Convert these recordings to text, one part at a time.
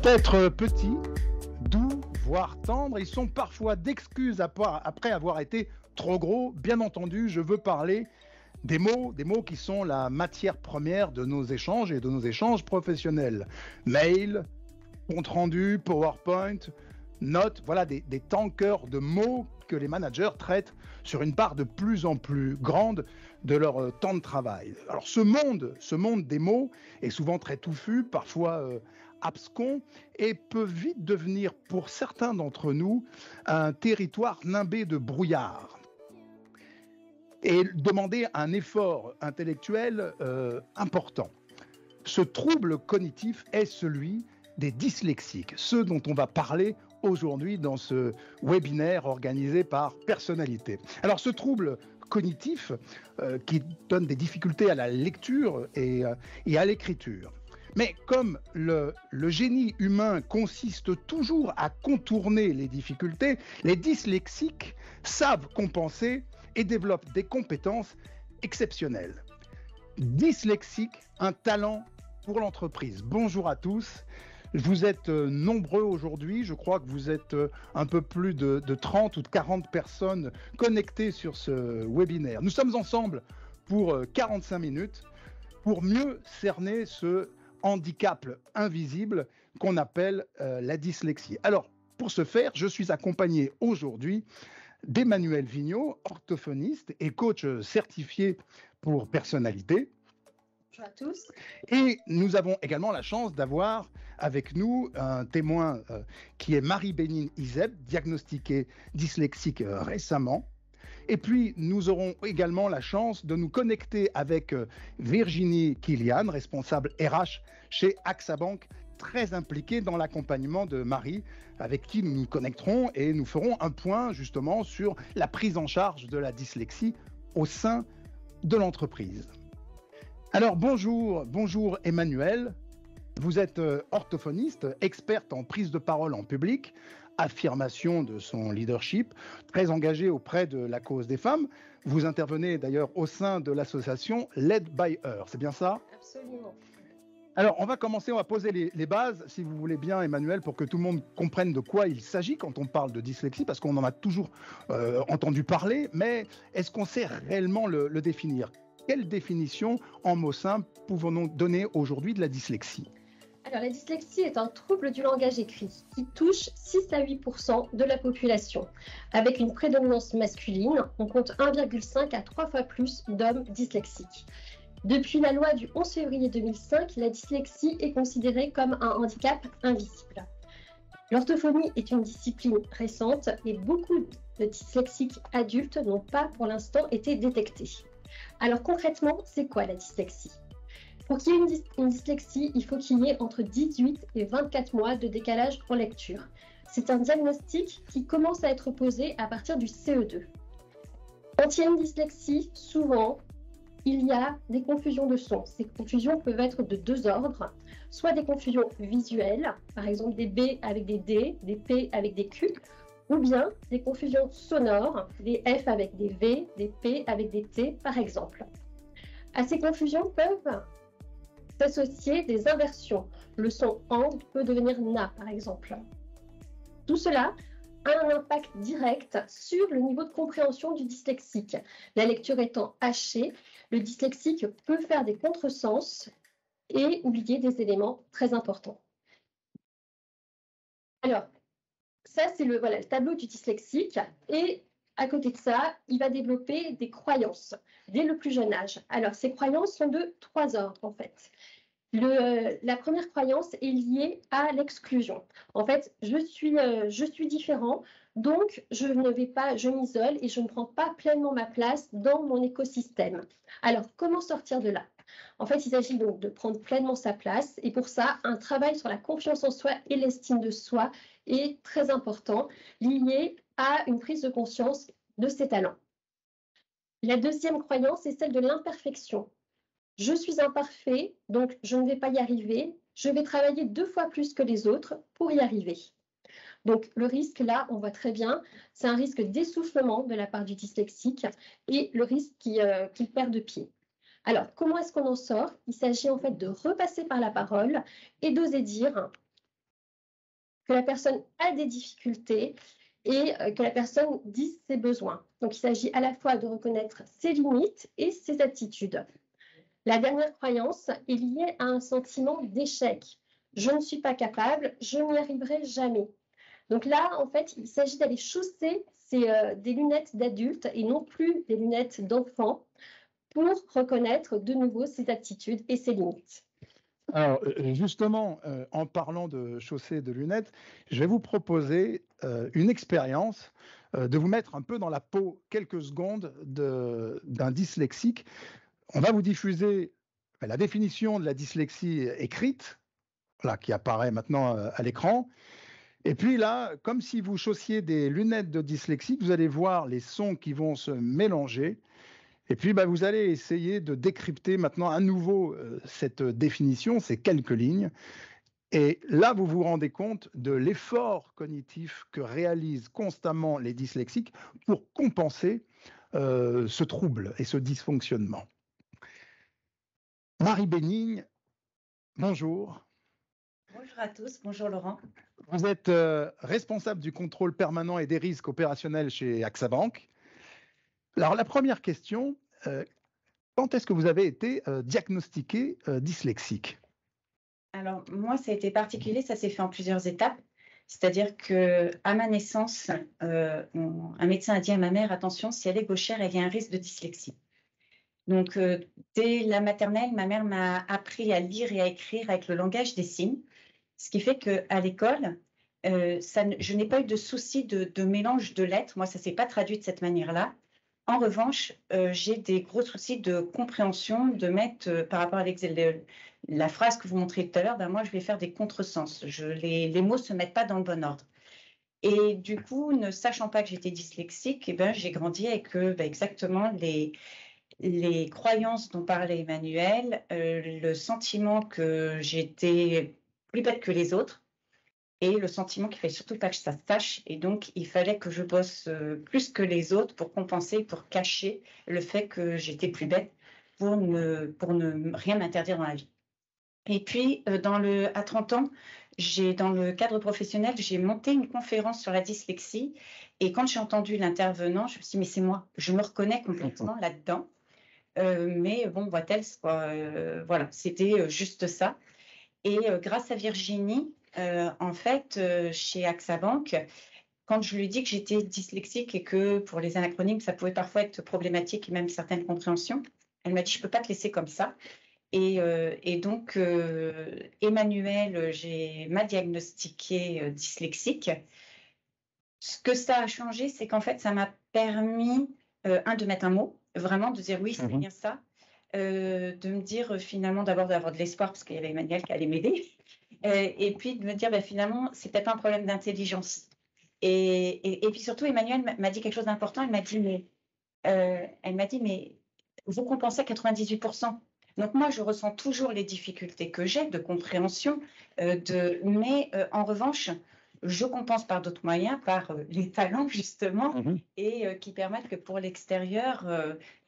Être petit, doux, voire tendre, ils sont parfois d'excuses après avoir été trop gros. Bien entendu, je veux parler des mots qui sont la matière première de nos échanges et de nos échanges professionnels. Mail, compte rendu, PowerPoint, notes, voilà des tankers de mots que les managers traitent sur une part de plus en plus grande de leur temps de travail. Alors ce monde des mots est souvent très touffu, parfois abscon, et peut vite devenir pour certains d'entre nous un territoire nimbé de brouillard et demander un effort intellectuel important. Ce trouble cognitif est celui des dyslexiques, ceux dont on va parler aujourd'hui dans ce webinaire organisé par Personnalité. Alors ce trouble cognitif qui donne des difficultés à la lecture et à l'écriture. Mais comme le génie humain consiste toujours à contourner les difficultés, les dyslexiques savent compenser et développent des compétences exceptionnelles. Dyslexique, un talent pour l'entreprise. Bonjour à tous. Vous êtes nombreux aujourd'hui, je crois que vous êtes un peu plus de 30 ou de 40 personnes connectées sur ce webinaire. Nous sommes ensemble pour 45 minutes pour mieux cerner ce handicap invisible qu'on appelle la dyslexie. Alors, pour ce faire, je suis accompagné aujourd'hui d'Emmanuel Vigneault, orthophoniste et coach certifié pour Personnalité. Bonjour à tous. Et nous avons également la chance d'avoir avec nous un témoin qui est Marie-Bénigne Izeb, diagnostiquée dyslexique récemment. Et puis, nous aurons également la chance de nous connecter avec Virginie Kilian, responsable RH chez AXA Bank, très impliquée dans l'accompagnement de Marie, avec qui nous nous connecterons et nous ferons un point justement sur la prise en charge de la dyslexie au sein de l'entreprise. Alors bonjour Emmanuel, vous êtes orthophoniste, experte en prise de parole en public, affirmation de son leadership, très engagée auprès de la cause des femmes. Vous intervenez d'ailleurs au sein de l'association Led by Her, c'est bien ça? Absolument. Alors on va poser les bases, si vous voulez bien Emmanuel, pour que tout le monde comprenne de quoi il s'agit quand on parle de dyslexie, parce qu'on en a toujours entendu parler, mais est-ce qu'on sait réellement le définir? Quelle définition en mots simples pouvons-nous donner aujourd'hui de la dyslexie? Alors, la dyslexie est un trouble du langage écrit qui touche 6 à 8% de la population. Avec une prédominance masculine, on compte 1,5 à 3 fois plus d'hommes dyslexiques. Depuis la loi du 11 février 2005, la dyslexie est considérée comme un handicap invisible. L'orthophonie est une discipline récente et beaucoup de dyslexiques adultes n'ont pas pour l'instant été détectés. Alors concrètement, c'est quoi la dyslexie? Pour qu'il y ait une dyslexie, il faut qu'il y ait entre 18 et 24 mois de décalage en lecture. C'est un diagnostic qui commence à être posé à partir du CE2. Quand il y a une dyslexie, souvent, il y a des confusions de sons. Ces confusions peuvent être de deux ordres, soit des confusions visuelles, par exemple des B avec des D, des P avec des Q, ou bien des confusions sonores, des F avec des V, des P avec des T, par exemple. À ces confusions peuvent s'associer des inversions. Le son ANG peut devenir NA, par exemple. Tout cela a un impact direct sur le niveau de compréhension du dyslexique. La lecture étant hachée, le dyslexique peut faire des contresens et oublier des éléments très importants. Alors, ça, c'est le tableau du dyslexique. Et à côté de ça, il va développer des croyances dès le plus jeune âge. Alors, ces croyances sont de trois ordres, en fait. La première croyance est liée à l'exclusion. En fait, je suis différent, donc je m'isole et je ne prends pas pleinement ma place dans mon écosystème. Alors, comment sortir de là? En fait, il s'agit donc de prendre pleinement sa place et pour ça, un travail sur la confiance en soi et l'estime de soi est très important, lié à une prise de conscience de ses talents. La deuxième croyance est celle de l'imperfection. Je suis imparfait, donc je ne vais pas y arriver. Je vais travailler 2 fois plus que les autres pour y arriver. Donc le risque là, on voit très bien, c'est un risque d'essoufflement de la part du dyslexique et le risque qu'il perd de pied. Alors comment est-ce qu'on en sort? Il s'agit en fait de repasser par la parole et d'oser dire que la personne a des difficultés et que la personne dise ses besoins. Donc, il s'agit à la fois de reconnaître ses limites et ses aptitudes. La dernière croyance est liée à un sentiment d'échec. Je ne suis pas capable, je n'y arriverai jamais. Donc là, en fait, il s'agit d'aller chausser des lunettes d'adulte et non plus des lunettes d'enfant pour reconnaître de nouveau ses aptitudes et ses limites. Alors, justement, en parlant de chausser de lunettes, je vais vous proposer une expérience de vous mettre un peu dans la peau quelques secondes d'un dyslexique. On va vous diffuser la définition de la dyslexie écrite, voilà, qui apparaît maintenant à l'écran. Et puis là, comme si vous chaussiez des lunettes de dyslexique, vous allez voir les sons qui vont se mélanger. Et puis, vous allez essayer de décrypter maintenant à nouveau cette définition, ces quelques lignes. Et là, vous vous rendez compte de l'effort cognitif que réalisent constamment les dyslexiques pour compenser ce trouble et ce dysfonctionnement. Marie Bénigne, bonjour. Bonjour à tous, bonjour Laurent. Vous êtes responsable du contrôle permanent et des risques opérationnels chez AXA Bank. Alors, la première question, quand est-ce que vous avez été diagnostiqué dyslexique? Alors, moi, ça a été particulier, ça s'est fait en plusieurs étapes. C'est-à-dire qu'à ma naissance, un médecin a dit à ma mère, attention, si elle est gauchère, elle y a un risque de dyslexie. Donc, dès la maternelle, ma mère m'a appris à lire et à écrire avec le langage des signes, ce qui fait qu'à l'école, je n'ai pas eu de souci de mélange de lettres. Moi, ça ne s'est pas traduit de cette manière-là. En revanche, j'ai des gros soucis de compréhension, de mettre par rapport à la phrase que vous montriez tout à l'heure, moi, je vais faire des contresens. Les mots ne se mettent pas dans le bon ordre. Et du coup, ne sachant pas que j'étais dyslexique, j'ai grandi avec exactement les croyances dont parlait Emmanuel, le sentiment que j'étais plus bête que les autres, et le sentiment qu'il ne fallait surtout pas que ça se sache. Et donc, il fallait que je bosse plus que les autres pour compenser, pour cacher le fait que j'étais plus bête, pour ne rien m'interdire dans la vie. Et puis, à 30 ans, dans le cadre professionnel, j'ai monté une conférence sur la dyslexie. Et quand j'ai entendu l'intervenant, je me suis dit, mais c'est moi, je me reconnais complètement là-dedans. Mais bon, voit-elle, voilà, c'était juste ça. Et grâce à Virginie, en fait, chez AXA Bank, quand je lui dis que j'étais dyslexique et que pour les anacronymes, ça pouvait parfois être problématique et même certaines compréhensions, elle m'a dit, je ne peux pas te laisser comme ça. Et donc, Emmanuel m'a diagnostiqué dyslexique. Ce que ça a changé, c'est qu'en fait, ça m'a permis, de mettre un mot, vraiment de dire oui, c'est bien ça, de me dire finalement d'abord d'avoir de l'espoir parce qu'il y avait Emmanuel qui allait m'aider, et puis de me dire finalement, c'est peut-être pas un problème d'intelligence. Et puis surtout, Emmanuel m'a dit quelque chose d'important, elle m'a dit, mais vous compensez à 98%. Donc moi, je ressens toujours les difficultés que j'ai de compréhension, mais en revanche, je compense par d'autres moyens, par les talents justement, et qui permettent que pour l'extérieur,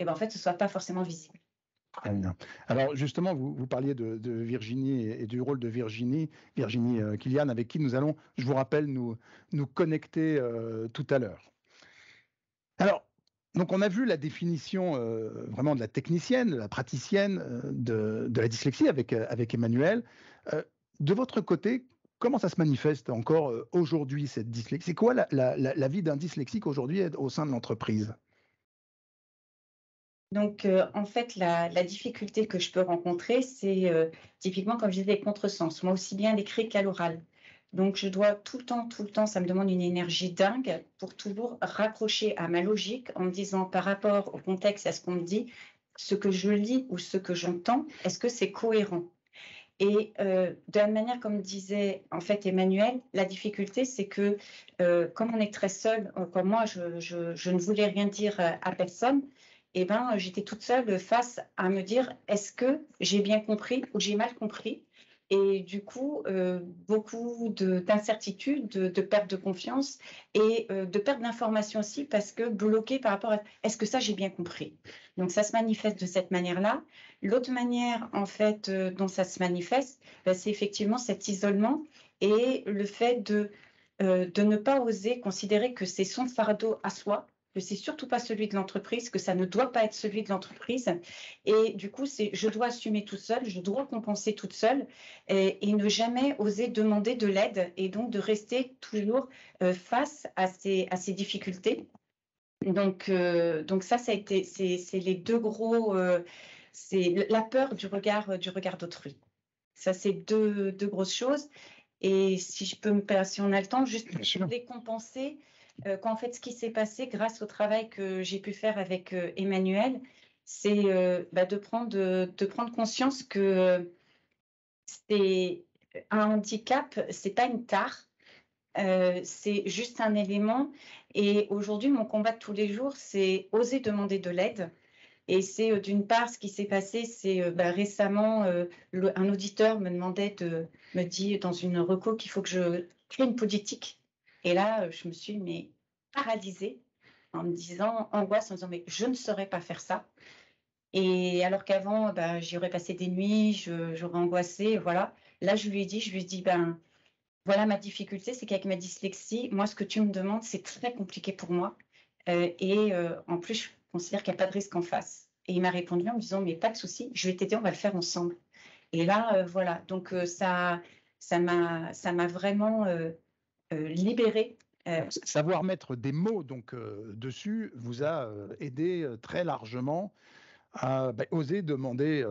en fait, ce ne soit pas forcément visible. Très bien. Alors justement, vous parliez de Virginie et du rôle de Virginie Kilian, avec qui nous allons, je vous rappelle, nous connecter tout à l'heure. Alors, donc on a vu la définition vraiment de la technicienne, de la praticienne de la dyslexie avec Emmanuel. De votre côté, comment ça se manifeste encore aujourd'hui, cette dyslexie? C'est quoi la vie d'un dyslexique aujourd'hui au sein de l'entreprise? Donc, en fait, la difficulté que je peux rencontrer, c'est typiquement, comme je disais, les contresens. Moi, aussi bien à l'écrit qu'à l'oral. Donc, je dois tout le temps, ça me demande une énergie dingue pour toujours raccrocher à ma logique en me disant par rapport au contexte, à ce qu'on me dit, ce que je lis ou ce que j'entends, est-ce que c'est cohérent? Et de la manière, comme disait en fait Emmanuel, la difficulté, c'est que comme on est très seul, comme moi, je ne voulais rien dire à personne, j'étais toute seule face à me dire, est-ce que j'ai bien compris ou j'ai mal compris? Et du coup, beaucoup d'incertitudes, de perte de confiance et de perte d'information aussi, parce que bloquée par rapport à est-ce que ça j'ai bien compris? Donc ça se manifeste de cette manière-là. L'autre manière, en fait, dont ça se manifeste, c'est effectivement cet isolement et le fait de ne pas oser considérer que c'est son fardeau à soi, que c'est surtout pas celui de l'entreprise, que ça ne doit pas être celui de l'entreprise. Et du coup, c'est je dois assumer toute seule, je dois compenser toute seule et ne jamais oser demander de l'aide et donc de rester toujours face à ces difficultés. Donc ça a été, c'est les deux gros, c'est la peur du regard d'autrui. Ça, c'est deux grosses choses. Et si je peux si on a le temps, juste Bien sûr. pour les compenser, qu'en fait, ce qui s'est passé grâce au travail que j'ai pu faire avec Emmanuel, c'est de prendre conscience que c'est un handicap, c'est pas une tare, c'est juste un élément. Et aujourd'hui, mon combat de tous les jours, c'est oser demander de l'aide. Et c'est d'une part, ce qui s'est passé, c'est récemment, un auditeur me dit dans une reco qu'il faut que je crée une politique. Et là, je me suis mais paralysée en me disant, angoisse, en me disant, mais je ne saurais pas faire ça. Et alors qu'avant, j'y aurais passé des nuits, j'aurais angoissé, voilà. Là, je lui ai dit, ben voilà ma difficulté, c'est qu'avec ma dyslexie, moi, ce que tu me demandes, c'est très compliqué pour moi. En plus, je considère qu'il n'y a pas de risque en face. Et il m'a répondu en me disant, mais pas de souci, je vais t'aider, on va le faire ensemble. Et là, voilà, donc ça m'a vraiment libérée. Savoir mettre des mots donc dessus vous a aidé très largement à oser demander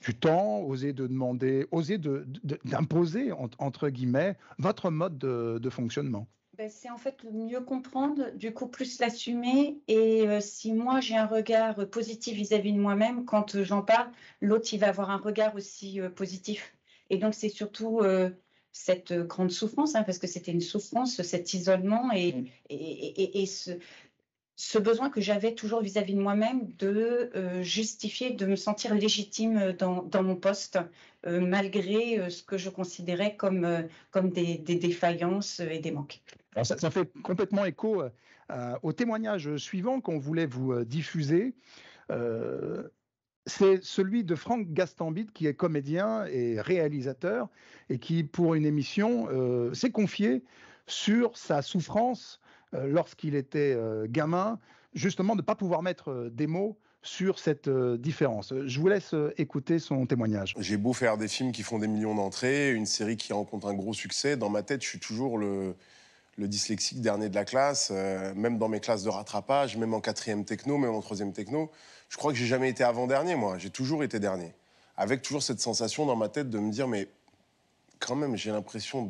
du temps, oser de demander, oser d'imposer entre guillemets votre mode de fonctionnement. C'est en fait le mieux comprendre, du coup plus l'assumer. Et si moi j'ai un regard positif vis-à-vis de moi-même, quand j'en parle, l'autre il va avoir un regard aussi positif. Et donc c'est surtout cette grande souffrance, hein, parce que c'était une souffrance, cet isolement et ce besoin que j'avais toujours vis-à-vis de moi-même de justifier, de me sentir légitime dans mon poste, malgré ce que je considérais comme des défaillances et des manques. Alors ça fait complètement écho au témoignage suivant qu'on voulait vous diffuser. C'est celui de Franck Gastambide, qui est comédien et réalisateur, et qui, pour une émission, s'est confié sur sa souffrance lorsqu'il était gamin, justement de ne pas pouvoir mettre des mots sur cette différence. Je vous laisse écouter son témoignage. J'ai beau faire des films qui font des millions d'entrées, une série qui rencontre un gros succès, dans ma tête, je suis toujours le dyslexique dernier de la classe, même dans mes classes de rattrapage, même en 4e techno, même en 3e techno. Je crois que j'ai jamais été avant-dernier, moi. J'ai toujours été dernier. Avec toujours cette sensation dans ma tête de me dire, mais quand même, j'ai l'impression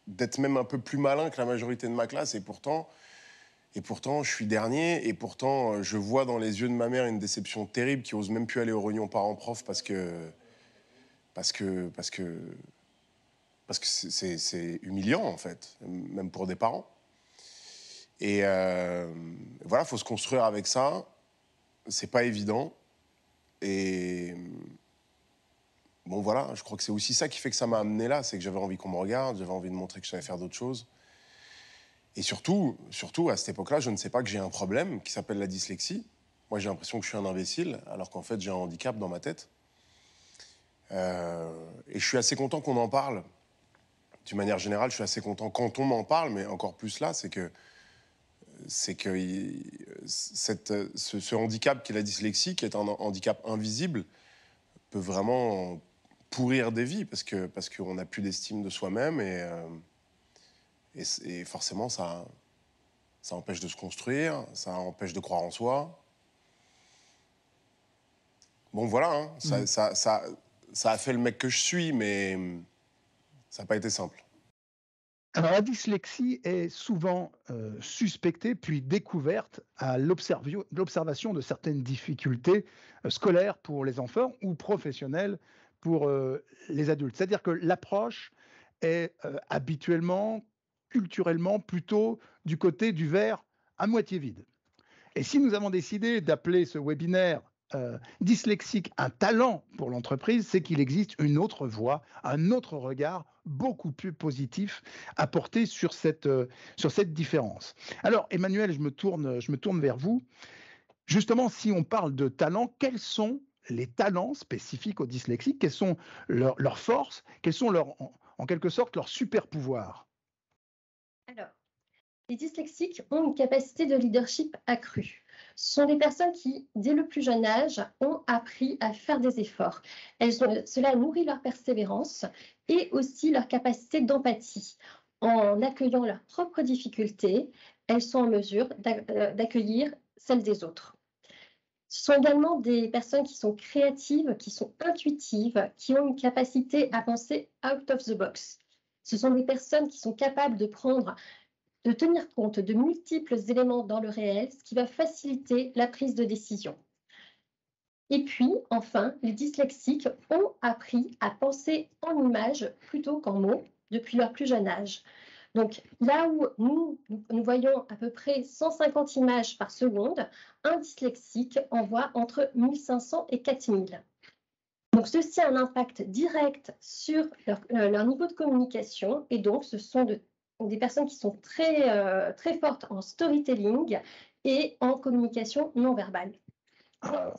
d'être même un peu plus malin que la majorité de ma classe. Et pourtant, je suis dernier. Et pourtant, je vois dans les yeux de ma mère une déception terrible qui ose même plus aller aux réunions parents-prof parce que c'est humiliant, en fait, même pour des parents. Et voilà, il faut se construire avec ça. C'est pas évident. Et bon, voilà, je crois que c'est aussi ça qui fait que ça m'a amené là. C'est que j'avais envie qu'on me regarde, j'avais envie de montrer que je savais faire d'autres choses. Et surtout, à cette époque-là, je ne sais pas que j'ai un problème qui s'appelle la dyslexie. Moi, j'ai l'impression que je suis un imbécile, alors qu'en fait, j'ai un handicap dans ma tête. Et je suis assez content qu'on en parle. D'une manière générale, je suis assez content quand on m'en parle, mais encore plus là, c'est que ce handicap qui est la dyslexie, qui est un handicap invisible, peut vraiment pourrir des vies parce qu'on n'a plus d'estime de soi-même et forcément ça empêche de se construire, ça empêche de croire en soi. Bon voilà, hein, ça a fait le mec que je suis, mais ça n'a pas été simple. Alors, la dyslexie est souvent suspectée puis découverte à l'observation de certaines difficultés scolaires pour les enfants ou professionnelles pour les adultes. C'est-à-dire que l'approche est habituellement, culturellement, plutôt du côté du verre à moitié vide. Et si nous avons décidé d'appeler ce webinaire dyslexique un talent pour l'entreprise, c'est qu'il existe une autre voie, un autre regard beaucoup plus positif à porter sur cette différence. Alors, Emmanuel, je me tourne vers vous. Justement, si on parle de talent, quelles sont les talents spécifiques aux dyslexiques? Quelles sont leurs forces? Quels sont en quelque sorte leurs super pouvoirs? Alors, les dyslexiques ont une capacité de leadership accrue. Ce sont des personnes qui, dès le plus jeune âge, ont appris à faire des efforts. Cela nourrit leur persévérance et aussi leur capacité d'empathie. En accueillant leurs propres difficultés, elles sont en mesure d'accueillir celles des autres. Ce sont également des personnes qui sont créatives, qui sont intuitives, qui ont une capacité à penser out of the box. Ce sont des personnes qui sont capables de tenir compte de multiples éléments dans le réel, ce qui va faciliter la prise de décision. Et puis, enfin, les dyslexiques ont appris à penser en images plutôt qu'en mots depuis leur plus jeune âge. Donc, là où nous voyons à peu près 150 images par seconde, un dyslexique en voit entre 1500 et 4000. Donc, ceci a un impact direct sur leur niveau de communication, et donc ce sont des personnes qui sont très fortes en storytelling et en communication non verbale.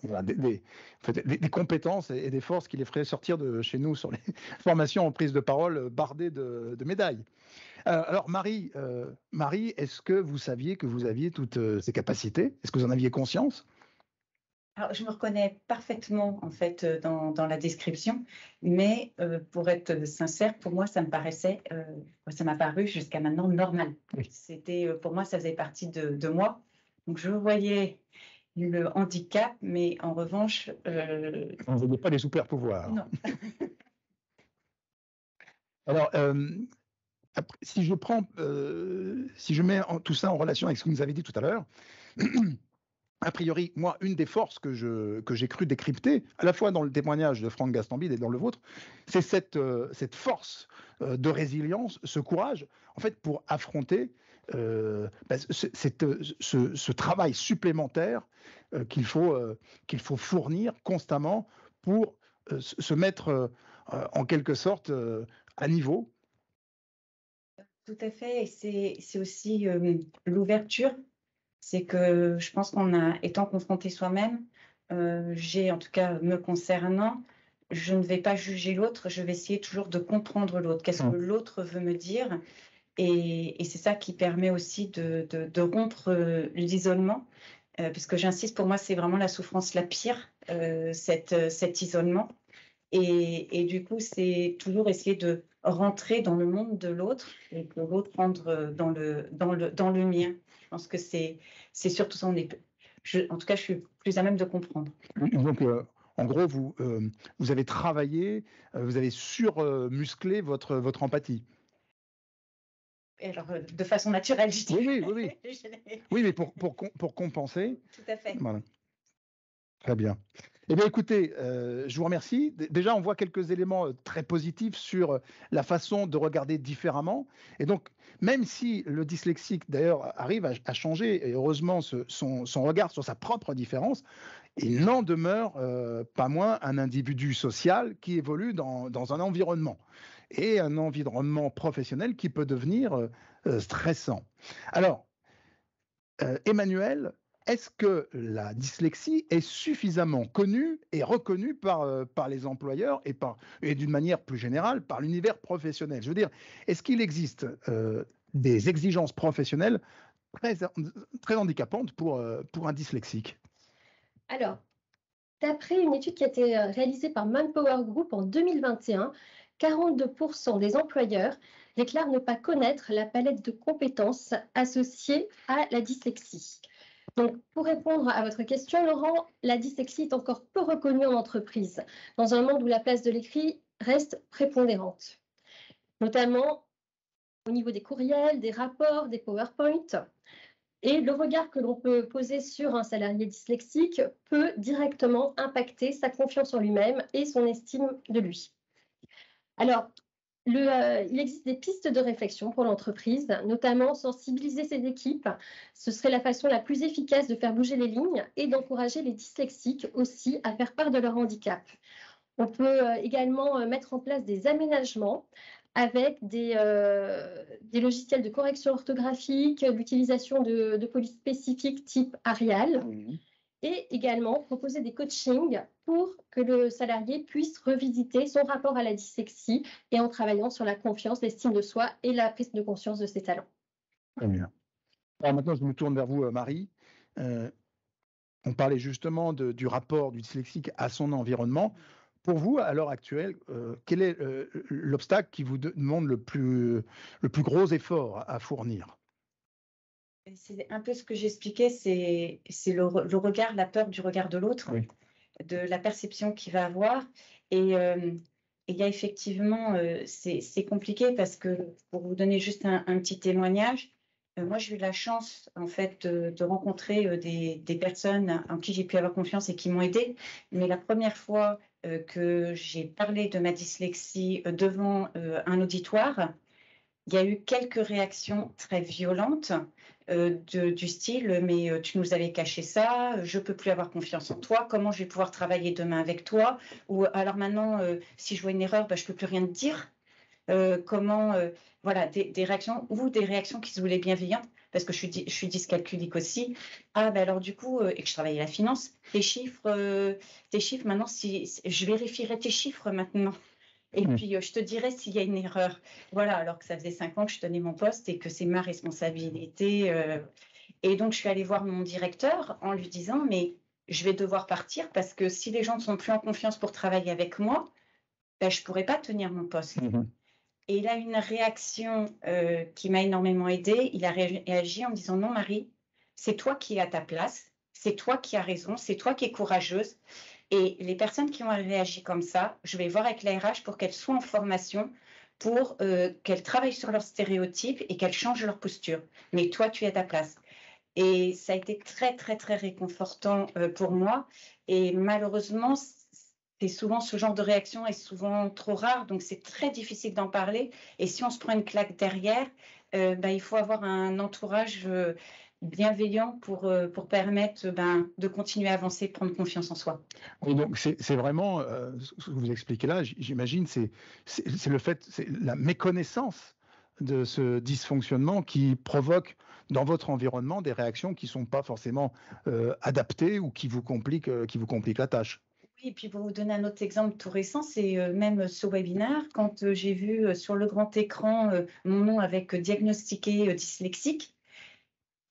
Voilà, des compétences et des forces qui les feraient sortir de chez nous sur les formations en prise de parole bardées de médailles. Alors Marie, est-ce que vous saviez que vous aviez toutes ces capacités? Est-ce que vous en aviez conscience? Alors, je me reconnais parfaitement en fait dans la description, mais pour être sincère, pour moi, ça m'a paru jusqu'à maintenant normal. Oui. C'était pour moi, ça faisait partie de moi. Donc, je voyais le handicap, mais en revanche, Vous n'avez pas les super pouvoirs. non. Alors, après, si je mets tout ça en relation avec ce que vous nous avez dit tout à l'heure, a priori, moi, une des forces que j'ai cru décrypter, à la fois dans le témoignage de Franck Gastambide et dans le vôtre, c'est cette force de résilience, ce courage, en fait, pour affronter ce travail supplémentaire qu'il faut fournir constamment pour se mettre en quelque sorte à niveau. Tout à fait, et c'est aussi l'ouverture. C'est que je pense étant confronté soi-même, j'ai en tout cas me concernant, je ne vais pas juger l'autre, je vais essayer toujours de comprendre l'autre. Qu'est-ce que l'autre veut me dire? Et c'est ça qui permet aussi de rompre l'isolement, puisque j'insiste, pour moi, c'est vraiment la souffrance la pire, cet isolement. Et du coup, c'est toujours essayer de rentrer dans le monde de l'autre et que l'autre rentre dans le mien. Je pense que c'est surtout ça. En tout cas, je suis plus à même de comprendre. Donc, en gros, vous avez travaillé, vous avez surmusclé votre empathie. Et alors, de façon naturelle, je dirais. Oui. Oui, mais pour compenser. Tout à fait. Voilà. Très bien. Eh bien, écoutez, je vous remercie. Déjà, on voit quelques éléments très positifs sur la façon de regarder différemment. Et donc, même si le dyslexique, d'ailleurs, arrive à changer, et heureusement, son regard sur sa propre différence, il n'en demeure pas moins un individu social qui évolue dans un environnement. Et un environnement professionnel qui peut devenir stressant. Alors, Emmanuel, est-ce que la dyslexie est suffisamment connue et reconnue par les employeurs et d'une manière plus générale par l'univers professionnel? Je veux dire, est-ce qu'il existe des exigences professionnelles très handicapantes pour un dyslexique? Alors, d'après une étude qui a été réalisée par Manpower Group en 2021, 42% des employeurs déclarent ne pas connaître la palette de compétences associées à la dyslexie. Donc, pour répondre à votre question, Laurent, la dyslexie est encore peu reconnue en entreprise, dans un monde où la place de l'écrit reste prépondérante, notamment au niveau des courriels, des rapports, des PowerPoint. Et le regard que l'on peut poser sur un salarié dyslexique peut directement impacter sa confiance en lui-même et son estime de lui. Alors, il existe des pistes de réflexion pour l'entreprise, notamment sensibiliser ses équipes. Ce serait la façon la plus efficace de faire bouger les lignes et d'encourager les dyslexiques aussi à faire part de leur handicap. On peut également mettre en place des aménagements avec des logiciels de correction orthographique, l'utilisation de polices spécifiques type Arial. Et également proposer des coachings pour que le salarié puisse revisiter son rapport à la dyslexie et en travaillant sur la confiance, l'estime de soi et la prise de conscience de ses talents. Très bien. Alors maintenant, je me tourne vers vous, Marie. On parlait justement du rapport du dyslexique à son environnement. Pour vous, à l'heure actuelle, quel est l'obstacle qui vous demande le plus gros effort à fournir? C'est un peu ce que j'expliquais, c'est le regard, la peur du regard de l'autre, Oui. de la perception qu'il va avoir. Et il y a effectivement, c'est compliqué parce que, pour vous donner juste un petit témoignage, moi j'ai eu la chance en fait de rencontrer des personnes en qui j'ai pu avoir confiance et qui m'ont aidée. Mais la première fois que j'ai parlé de ma dyslexie devant un auditoire, il y a eu quelques réactions très violentes du style « mais tu nous avais caché ça, je ne peux plus avoir confiance en toi, comment je vais pouvoir travailler demain avec toi ?» ou « alors maintenant, si je vois une erreur, je ne peux plus rien te dire. » Voilà, des réactions ou des réactions qui se voulaient bienveillantes, parce que je suis dyscalculique aussi. Ah, ben alors du coup, et que je travaillais la finance, tes chiffres maintenant, si je vérifierai tes chiffres maintenant. Et puis, je te dirai s'il y a une erreur. Voilà, alors que ça faisait 5 ans que je tenais mon poste et que c'est ma responsabilité. Et donc, je suis allée voir mon directeur en lui disant, mais je vais devoir partir parce que si les gens ne sont plus en confiance pour travailler avec moi, ben, je ne pourrai pas tenir mon poste. Et il a une réaction qui m'a énormément aidée. Il a réagi en me disant, non, Marie, c'est toi qui es à ta place, c'est toi qui as raison, c'est toi qui es courageuse. Et les personnes qui ont réagi comme ça, je vais voir avec la RH pour qu'elles soient en formation, pour qu'elles travaillent sur leurs stéréotypes et qu'elles changent leur posture. Mais toi, tu es à ta place. Et ça a été très, très, très réconfortant pour moi. Et malheureusement, c'est souvent ce genre de réaction est souvent trop rare, donc c'est très difficile d'en parler. Et si on se prend une claque derrière, il faut avoir un entourage bienveillant pour permettre de continuer à avancer, prendre confiance en soi. Oui, donc c'est vraiment ce que vous expliquez là, j'imagine, c'est le fait, c'est la méconnaissance de ce dysfonctionnement qui provoque dans votre environnement des réactions qui ne sont pas forcément adaptées ou qui vous compliquent la tâche. Oui, et puis pour vous donner un autre exemple tout récent, c'est même ce webinaire, quand j'ai vu sur le grand écran mon nom avec diagnostiqué dyslexique,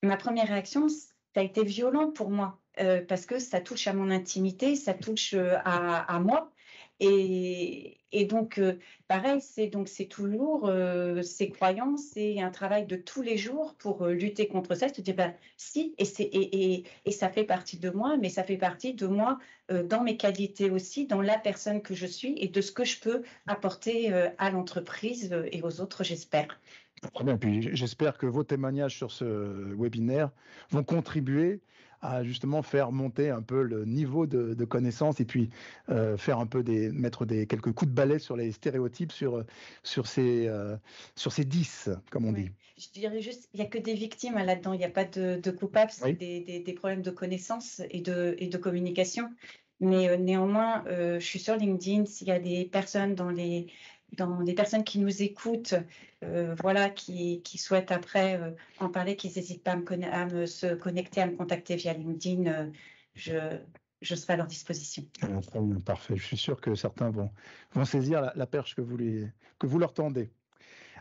ma première réaction, ça a été violent pour moi, parce que ça touche à mon intimité, ça touche à moi. Et donc, pareil, c'est toujours ces croyances, c'est un travail de tous les jours pour lutter contre ça, se dire, si, et ça fait partie de moi, mais ça fait partie de moi dans mes qualités aussi, dans la personne que je suis et de ce que je peux apporter à l'entreprise et aux autres, j'espère. Très bien, puis j'espère que vos témoignages sur ce webinaire vont contribuer à justement faire monter un peu le niveau de connaissance et puis faire un peu mettre quelques coups de balai sur les stéréotypes sur ces 10, comme on dit. Je dirais juste, il n'y a que des victimes là-dedans, il n'y a pas de coupables, c'est Oui. des problèmes de connaissance et de communication. Mais néanmoins, je suis sur LinkedIn, s'il y a des personnes des personnes qui nous écoutent, qui souhaitent après en parler, qui n'hésitent pas à se connecter, à me contacter via LinkedIn, je serai à leur disposition. Très bien, parfait. Je suis sûr que certains vont saisir la perche que vous leur tendez.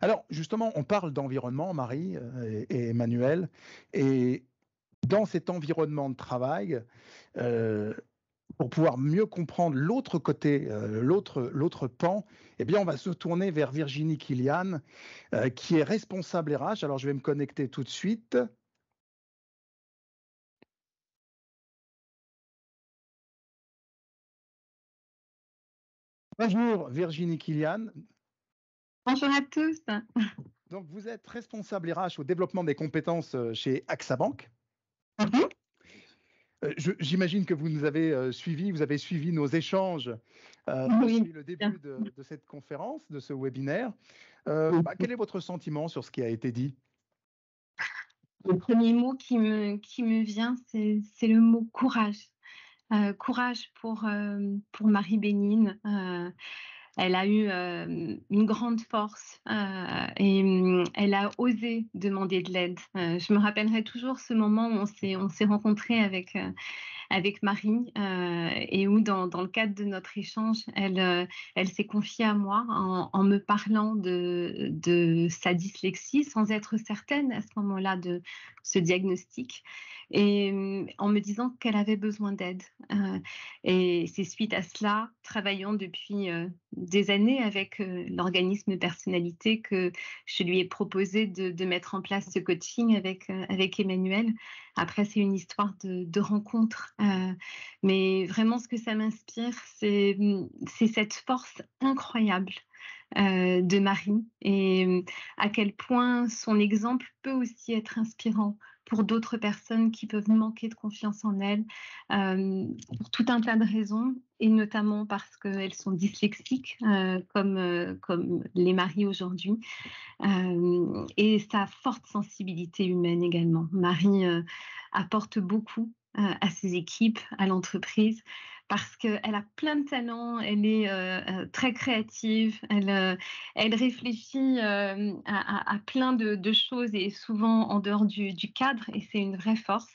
Alors, justement, on parle d'environnement, Marie et Emmanuel, et dans cet environnement de travail, pour pouvoir mieux comprendre l'autre côté, l'autre pan, eh bien, on va se tourner vers Virginie Kilian, qui est responsable RH. Alors, je vais me connecter tout de suite. Bonjour Virginie Kilian. Bonjour à tous. Donc, vous êtes responsable RH au développement des compétences chez AXA Bank. J'imagine que vous avez suivi nos échanges depuis le début de cette conférence, de ce webinaire. Quel est votre sentiment sur ce qui a été dit? Le premier mot qui me vient, c'est le mot courage. Courage pour Marie Bénigne. Elle a eu une grande force et elle a osé demander de l'aide. Je me rappellerai toujours ce moment où on s'est rencontrés avec Marie et où dans le cadre de notre échange, elle s'est confiée à moi en me parlant de sa dyslexie sans être certaine à ce moment-là de ce diagnostic et en me disant qu'elle avait besoin d'aide. Et c'est suite à cela, travaillant depuis des années avec l'organisme Personnalité, que je lui ai proposé de mettre en place ce coaching avec Emmanuel. Après, c'est une histoire de rencontre. Mais vraiment, ce que ça m'inspire, c'est cette force incroyable de Marie et à quel point son exemple peut aussi être inspirant pour d'autres personnes qui peuvent manquer de confiance en elles pour tout un tas de raisons et notamment parce qu'elles sont dyslexiques comme les Marie aujourd'hui et sa forte sensibilité humaine également. Marie apporte beaucoup à ses équipes, à l'entreprise, parce qu'elle a plein de talents, elle est très créative, elle réfléchit à plein de choses et souvent en dehors du cadre, et c'est une vraie force.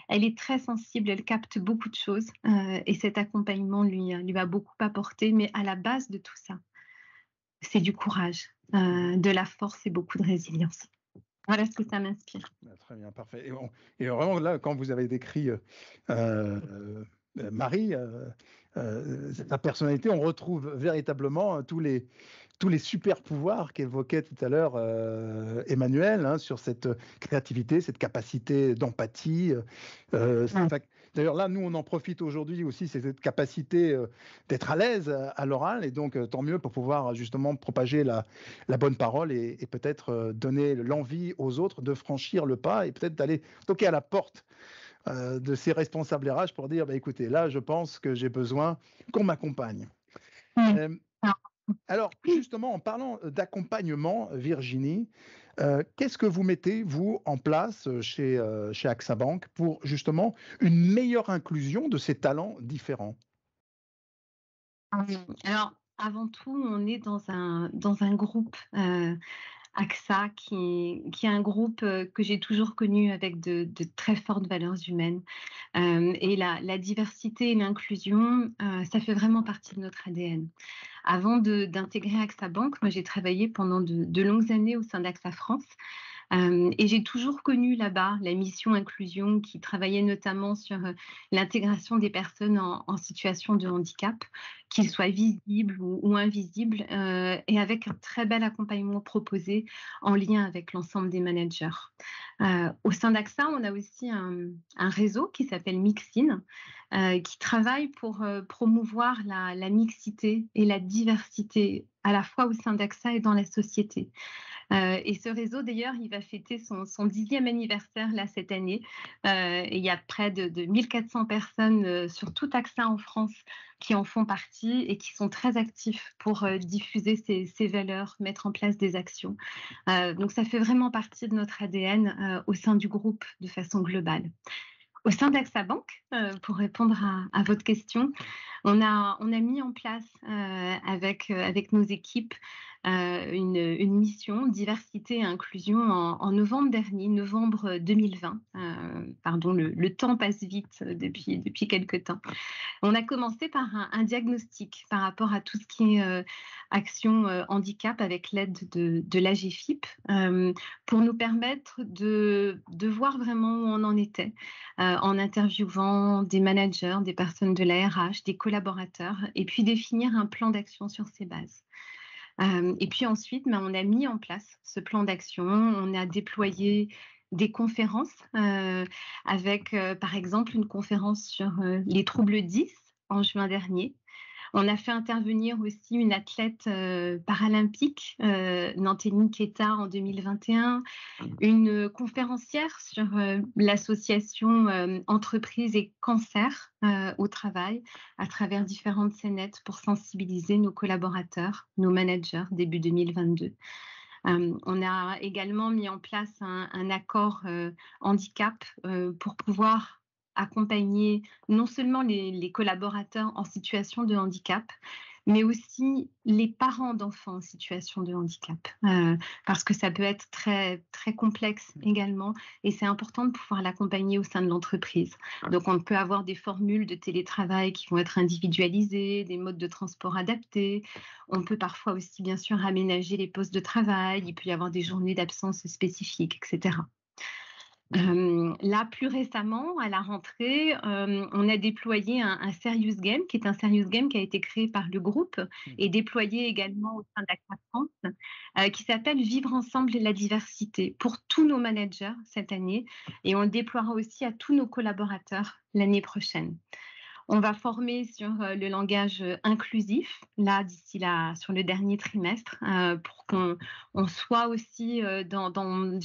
Elle est très sensible, elle capte beaucoup de choses et cet accompagnement lui va beaucoup apporter, mais à la base de tout ça, c'est du courage, de la force et beaucoup de résilience. Voilà ce que ça m'inspire. Très bien, parfait. Et vraiment, là, quand vous avez décrit Marie, sa personnalité, on retrouve véritablement tous les super pouvoirs qu'évoquait tout à l'heure Emmanuel, hein, sur cette créativité, cette capacité d'empathie. D'ailleurs, là, nous, on en profite aujourd'hui aussi, c'est cette capacité d'être à l'aise à l'oral, et donc tant mieux pour pouvoir justement propager la bonne parole et peut-être donner l'envie aux autres de franchir le pas et peut-être d'aller toquer à la porte de ces responsables RH pour dire, bah, écoutez, là, je pense que j'ai besoin qu'on m'accompagne. Alors, justement, en parlant d'accompagnement, Virginie, qu'est-ce que vous mettez, vous, en place chez AXA Bank pour justement une meilleure inclusion de ces talents différents? Alors, avant tout, on est dans un groupe AXA qui est un groupe que j'ai toujours connu avec de très fortes valeurs humaines. Et la diversité et l'inclusion, ça fait vraiment partie de notre ADN. Avant d'intégrer AXA Bank, moi j'ai travaillé pendant de longues années au sein d'AXA France. Et j'ai toujours connu là-bas la mission inclusion qui travaillait notamment sur l'intégration des personnes en situation de handicap, qu'ils soient visibles ou invisibles, et avec un très bel accompagnement proposé en lien avec l'ensemble des managers. Au sein d'AXA, on a aussi un réseau qui s'appelle Mixin, qui travaille pour promouvoir la mixité et la diversité à la fois au sein d'AXA et dans la société. Et ce réseau, d'ailleurs, il va fêter son 10e anniversaire là, cette année. Et il y a près de 1400 personnes sur tout AXA en France qui en font partie et qui sont très actifs pour diffuser ces valeurs, mettre en place des actions. Donc ça fait vraiment partie de notre ADN au sein du groupe de façon globale. Au sein d'AXA Bank, pour répondre à votre question, on a mis en place avec nos équipes une mission diversité et inclusion en novembre dernier, novembre 2020. Pardon, le temps passe vite depuis quelques temps. On a commencé par un diagnostic par rapport à tout ce qui est action handicap avec l'aide de l'AGFIP pour nous permettre de voir vraiment où on en était en interviewant des managers, des personnes de la RH, des collaborateurs et puis définir un plan d'action sur ces bases. Et puis ensuite, on a mis en place ce plan d'action, on a déployé des conférences avec, par exemple, une conférence sur les troubles 10 en juin dernier. On a fait intervenir aussi une athlète paralympique, Nanteni Keita, en 2021, une conférencière sur l'association entreprise et cancer au travail à travers différentes scénettes pour sensibiliser nos collaborateurs, nos managers début 2022. On a également mis en place un accord handicap pour pouvoir accompagner non seulement les collaborateurs en situation de handicap, mais aussi les parents d'enfants en situation de handicap, parce que ça peut être très, très complexe également, et c'est important de pouvoir l'accompagner au sein de l'entreprise. Donc, on peut avoir des formules de télétravail qui vont être individualisées, des modes de transport adaptés. On peut parfois aussi, bien sûr, aménager les postes de travail. Il peut y avoir des journées d'absence spécifiques, etc. Là, plus récemment, à la rentrée, on a déployé un serious game, qui est un serious game qui a été créé par le groupe et déployé également au sein d'Aqua France, qui s'appelle Vivre ensemble la diversité, pour tous nos managers cette année, et on le déploiera aussi à tous nos collaborateurs l'année prochaine. On va former sur le langage inclusif, là, d'ici là, sur le dernier trimestre, pour qu'on soit aussi dans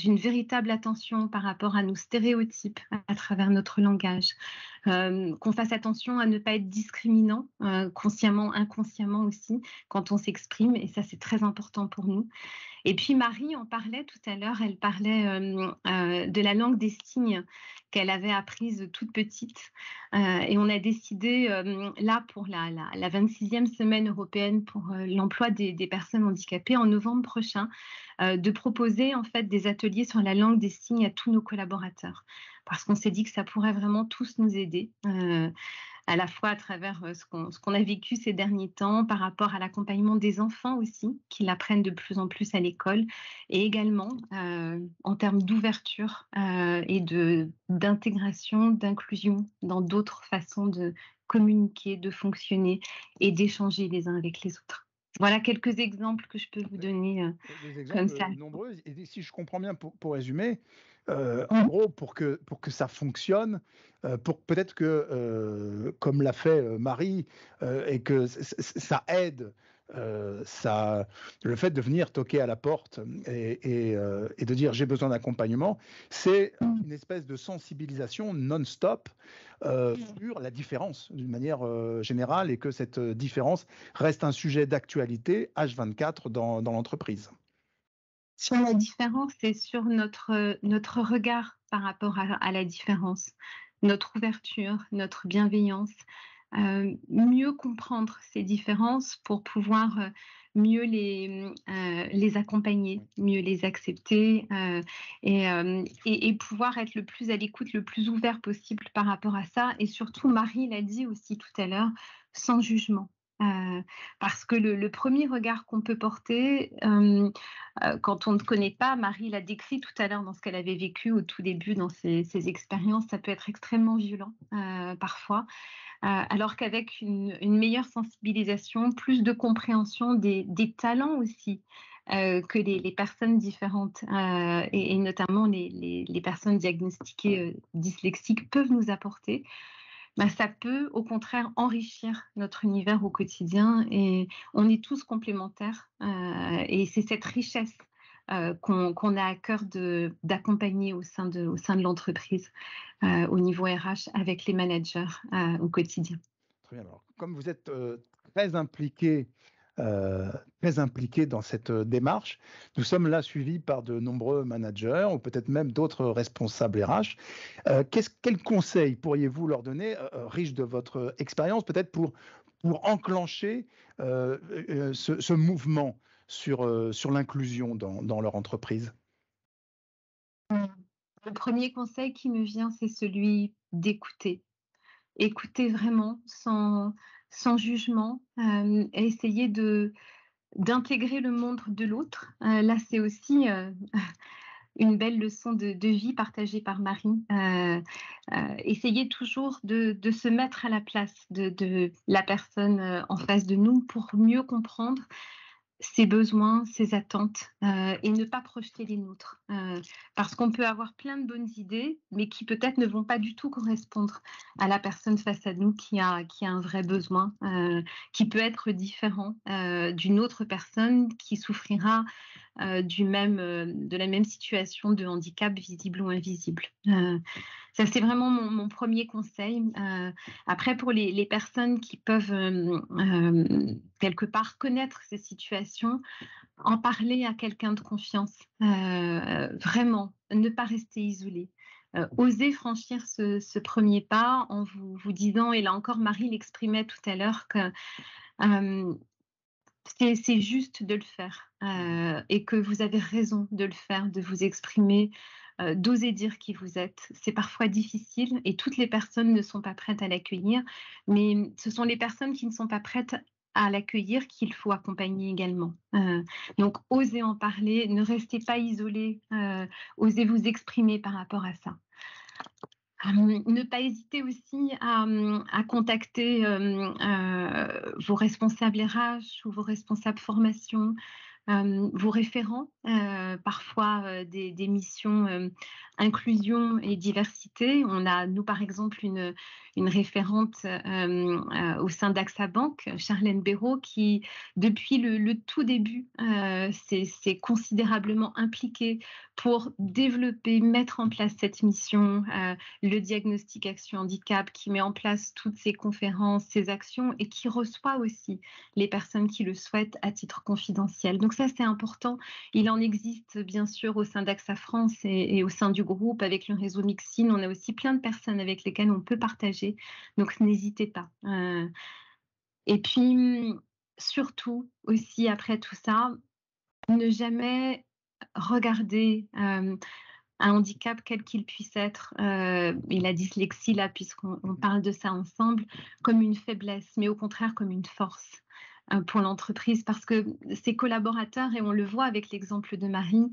une véritable attention par rapport à nos stéréotypes à travers notre langage, qu'on fasse attention à ne pas être discriminant, consciemment, inconsciemment aussi, quand on s'exprime, et ça, c'est très important pour nous. Et puis Marie en parlait tout à l'heure, elle parlait de la langue des signes qu'elle avait apprise toute petite. Et on a décidé, là, pour la 26e semaine européenne pour l'emploi des personnes handicapées, en novembre prochain, de proposer en fait des ateliers sur la langue des signes à tous nos collaborateurs. Parce qu'on s'est dit que ça pourrait vraiment tous nous aider. À la fois à travers ce qu'on a vécu ces derniers temps, par rapport à l'accompagnement des enfants aussi, qui l'apprennent de plus en plus à l'école, et également en termes d'ouverture et d'intégration, d'inclusion dans d'autres façons de communiquer, de fonctionner et d'échanger les uns avec les autres. Voilà quelques exemples que je peux vous donner Des comme exemples ça. nombreux. Et si je comprends bien, pour résumer, en gros, pour que ça fonctionne, peut-être que, comme l'a fait Marie, et que ça aide, le fait de venir toquer à la porte et de dire j'ai besoin d'accompagnement, c'est une espèce de sensibilisation non-stop sur la différence d'une manière générale, et que cette différence reste un sujet d'actualité H24 dans l'entreprise. Sur la différence, c'est sur notre regard par rapport à la différence, notre ouverture, notre bienveillance, mieux comprendre ces différences pour pouvoir mieux les accompagner, mieux les accepter, et pouvoir être le plus à l'écoute, le plus ouvert possible par rapport à ça. Et surtout, Marie l'a dit aussi tout à l'heure, sans jugement. Parce que le premier regard qu'on peut porter, quand on ne connaît pas, Marie l'a décrit tout à l'heure dans ce qu'elle avait vécu au tout début dans ses expériences, ça peut être extrêmement violent parfois, alors qu'avec une meilleure sensibilisation, plus de compréhension des talents aussi que les personnes différentes, et notamment les personnes diagnostiquées dyslexiques peuvent nous apporter, ça peut au contraire enrichir notre univers au quotidien, et on est tous complémentaires, et c'est cette richesse qu'on a à cœur d'accompagner au sein de l'entreprise, au niveau RH avec les managers au quotidien. Très bien. Alors, comme vous êtes très impliqué dans cette démarche, nous sommes là suivis par de nombreux managers ou peut-être même d'autres responsables RH. Quels conseils pourriez-vous leur donner, riches de votre expérience, peut-être pour enclencher ce mouvement sur l'inclusion dans leur entreprise? Le premier conseil qui me vient, c'est celui d'écouter. Écouter vraiment sans jugement, et essayer d'intégrer le monde de l'autre. Là, c'est aussi une belle leçon de vie partagée par Marie. Essayer toujours de se mettre à la place de la personne en face de nous pour mieux comprendre ses besoins, ses attentes, et ne pas projeter les nôtres. Parce qu'on peut avoir plein de bonnes idées, mais qui peut-être ne vont pas du tout correspondre à la personne face à nous qui a un vrai besoin, qui peut être différent d'une autre personne qui souffrira de la même situation de handicap visible ou invisible. Ça, c'est vraiment mon premier conseil. Après, pour les personnes qui peuvent quelque part connaître ces situations, en parler à quelqu'un de confiance, vraiment, ne pas rester isolé. Oser franchir ce premier pas en vous disant, et là encore Marie l'exprimait tout à l'heure, que c'est juste de le faire et que vous avez raison de le faire, de vous exprimer, d'oser dire qui vous êtes. C'est parfois difficile et toutes les personnes ne sont pas prêtes à l'accueillir, mais ce sont les personnes qui ne sont pas prêtes à l'accueillir qu'il faut accompagner également. Donc, osez en parler, ne restez pas isolés, osez vous exprimer par rapport à ça. Ne pas hésiter aussi à contacter vos responsables RH ou vos responsables formation, vos référents, parfois des missions inclusion et diversité. On a, nous, par exemple, une référente au sein d'AXA Bank, Charlène Béraud, qui, depuis le tout début, s'est considérablement impliquée pour développer, mettre en place cette mission, le diagnostic Action Handicap, qui met en place toutes ces conférences, ces actions et qui reçoit aussi les personnes qui le souhaitent à titre confidentiel. Donc ça, c'est important. Il en existe bien sûr au sein d'AXA France et au sein du groupe avec le réseau Mixine. On a aussi plein de personnes avec lesquelles on peut partager. Donc n'hésitez pas. Et puis, surtout aussi après tout ça, ne jamais regarder un handicap quel qu'il puisse être, et la dyslexie là, puisqu'on parle de ça ensemble, comme une faiblesse, mais au contraire comme une force pour l'entreprise, parce que ses collaborateurs, et on le voit avec l'exemple de Marie,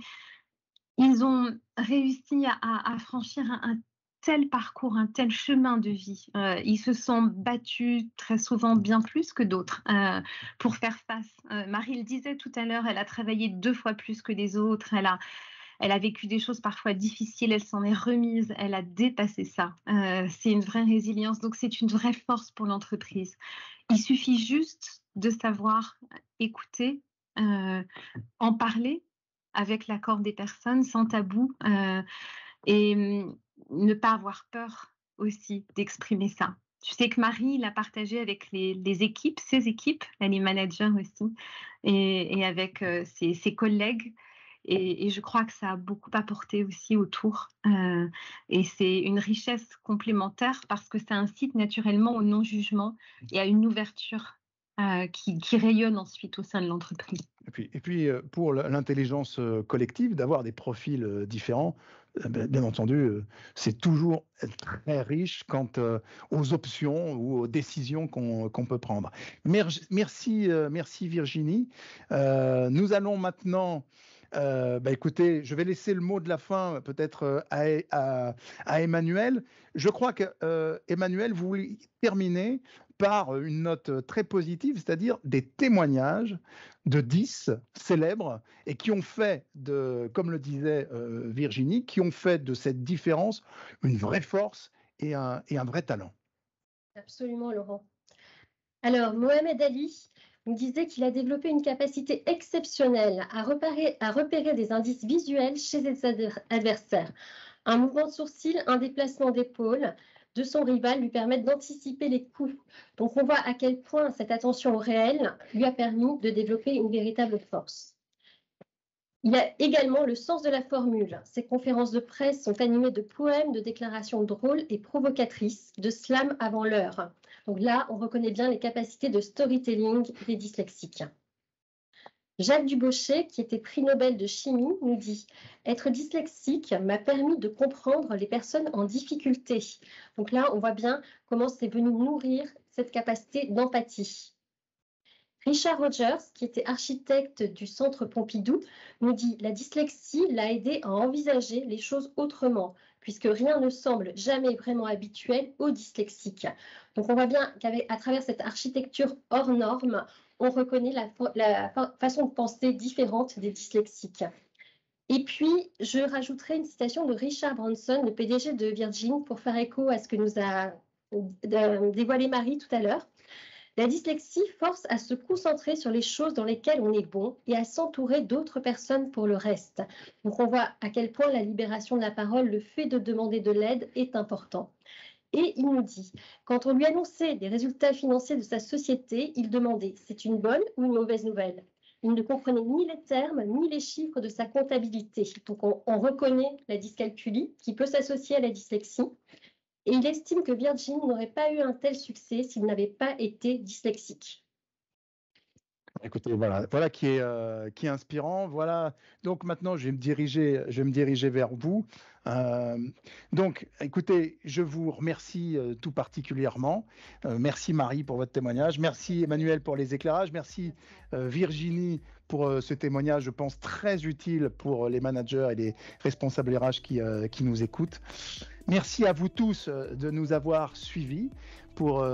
ils ont réussi à franchir un tel parcours, un tel chemin de vie. Ils se sont battus très souvent bien plus que d'autres pour faire face. Marie le disait tout à l'heure, elle a travaillé 2 fois plus que les autres, elle a vécu des choses parfois difficiles, elle s'en est remise, elle a dépassé ça. C'est une vraie résilience, donc c'est une vraie force pour l'entreprise. Il suffit juste de savoir écouter, en parler avec l'accord des personnes, sans tabou, et ne pas avoir peur aussi d'exprimer ça. Je sais que Marie l'a partagé avec les équipes, ses équipes, elle est manager aussi, et avec ses collègues. Et je crois que ça a beaucoup apporté aussi autour. Et c'est une richesse complémentaire parce que ça incite naturellement au non-jugement et à une ouverture qui rayonne ensuite au sein de l'entreprise. Et puis pour l'intelligence collective, d'avoir des profils différents, bien entendu, c'est toujours très riche quant aux options ou aux décisions qu'on peut prendre. Merci Virginie. Nous allons maintenant... écoutez, je vais laisser le mot de la fin peut-être à Emmanuel. Je crois que Emmanuel, vous voulez terminer par une note très positive, c'est-à-dire des témoignages de 10 célèbres et qui ont fait comme le disait Virginie, qui ont fait de cette différence une vraie force et un vrai talent. Absolument, Laurent. Alors, Mohamed Ali nous disait qu'il a développé une capacité exceptionnelle à repérer des indices visuels chez ses adversaires. Un mouvement de sourcil, un déplacement d'épaule de son rival lui permettent d'anticiper les coups. Donc, on voit à quel point cette attention au réel lui a permis de développer une véritable force. Il a également le sens de la formule. Ses conférences de presse sont animées de poèmes, de déclarations drôles et provocatrices, de slam avant l'heure. Donc là, on reconnaît bien les capacités de storytelling des dyslexiques. Jacques Dubochet, qui était prix Nobel de chimie, nous dit « Être dyslexique m'a permis de comprendre les personnes en difficulté. » Donc là, on voit bien comment c'est venu nourrir cette capacité d'empathie. Richard Rogers, qui était architecte du Centre Pompidou, nous dit « La dyslexie l'a aidé à envisager les choses autrement, puisque rien ne semble jamais vraiment habituel aux dyslexiques. » Donc on voit bien qu'à travers cette architecture hors norme, on reconnaît la façon de penser différente des dyslexiques. Et puis, je rajouterai une citation de Richard Branson, le PDG de Virgin, pour faire écho à ce que nous a dévoilé Marie tout à l'heure. La dyslexie force à se concentrer sur les choses dans lesquelles on est bon et à s'entourer d'autres personnes pour le reste. Donc, on voit à quel point la libération de la parole, le fait de demander de l'aide est important. Et il nous dit, quand on lui annonçait des résultats financiers de sa société, il demandait, c'est une bonne ou une mauvaise nouvelle? Il ne comprenait ni les termes, ni les chiffres de sa comptabilité. Donc, on reconnaît la dyscalculie qui peut s'associer à la dyslexie. Et il estime que Virgin n'aurait pas eu un tel succès s'il n'avait pas été dyslexique. Écoutez, voilà qui est inspirant. Voilà. Donc maintenant, je vais me diriger vers vous. Euh, donc, écoutez, je vous remercie tout particulièrement. Merci Marie pour votre témoignage. Merci Emmanuel pour les éclairages. Merci Virginie pour ce témoignage, je pense très utile pour les managers et les responsables RH qui nous écoutent. Merci à vous tous de nous avoir suivis pour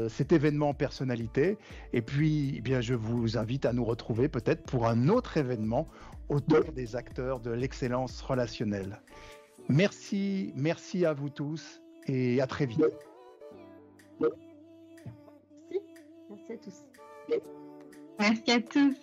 cet événement personnalité. Et puis, eh bien, je vous invite à nous retrouver peut-être pour un autre événement autour des acteurs de l'excellence relationnelle. Merci à vous tous et à très vite. Merci à tous. Merci à tous.